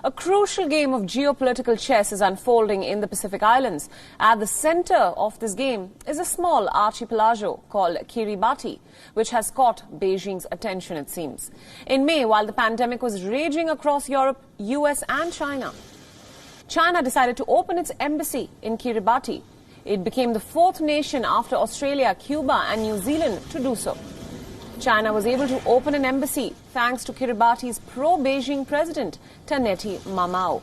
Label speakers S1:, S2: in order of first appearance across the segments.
S1: A crucial game of geopolitical chess is unfolding in the Pacific Islands. At the center of this game is a small archipelago called Kiribati, which has caught Beijing's attention, it seems. In May, while the pandemic was raging across Europe, US and China decided to open its embassy in Kiribati. It became the fourth nation after Australia, Cuba and New Zealand to do so. China was able to open an embassy thanks to Kiribati's pro-Beijing president, Taneti Mamao.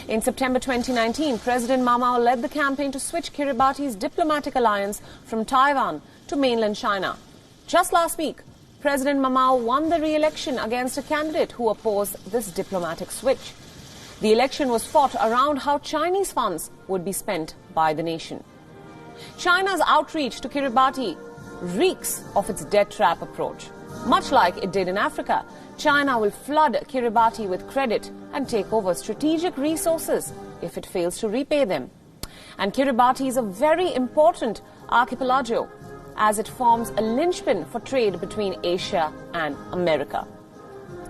S1: In September 2019, President Mamao led the campaign to switch Kiribati's diplomatic alliance from Taiwan to mainland China. Just last week, President Mamao won the re-election against a candidate who opposed this diplomatic switch. The election was fought around how Chinese funds would be spent by the nation. China's outreach to Kiribati reeks of its debt trap approach. Much like it did in Africa, China will flood Kiribati with credit and take over strategic resources if it fails to repay them. And Kiribati is a very important archipelago as it forms a linchpin for trade between Asia and America.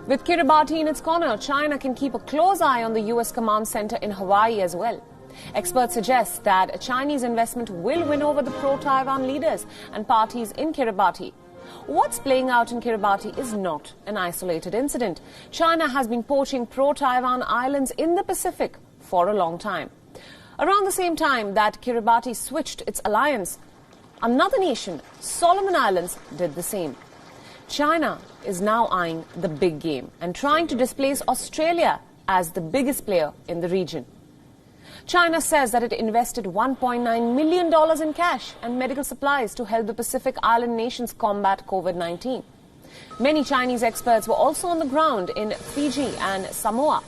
S1: With Kiribati in its corner, China can keep a close eye on the US command center in Hawaii as well. Experts suggest that a Chinese investment will win over the pro-Taiwan leaders and parties in Kiribati. What's playing out in Kiribati is not an isolated incident. China has been poaching pro-Taiwan islands in the Pacific for a long time. Around the same time that Kiribati switched its alliance, another nation, Solomon Islands, did the same. China is now eyeing the big game and trying to displace Australia as the biggest player in the region. China says that it invested $1.9 million in cash and medical supplies to help the Pacific Island nations combat COVID-19. Many Chinese experts were also on the ground in Fiji and Samoa.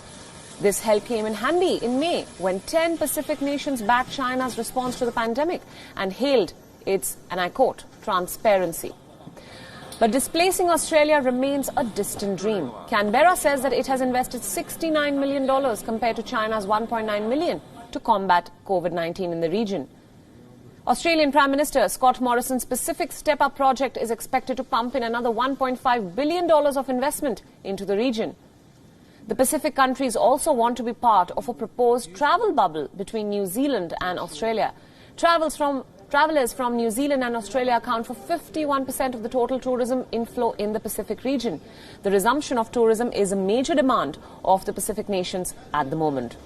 S1: This help came in handy in May when 10 Pacific nations backed China's response to the pandemic and hailed its, and I quote, transparency. But displacing Australia remains a distant dream. Canberra says that it has invested $69 million compared to China's $1.9 million to combat COVID-19 in the region. Australian Prime Minister Scott Morrison's Pacific Step Up project is expected to pump in another $1.5 billion of investment into the region. The Pacific countries also want to be part of a proposed travel bubble between New Zealand and Australia. Travelers from New Zealand and Australia account for 51% of the total tourism inflow in the Pacific region. The resumption of tourism is a major demand of the Pacific nations at the moment.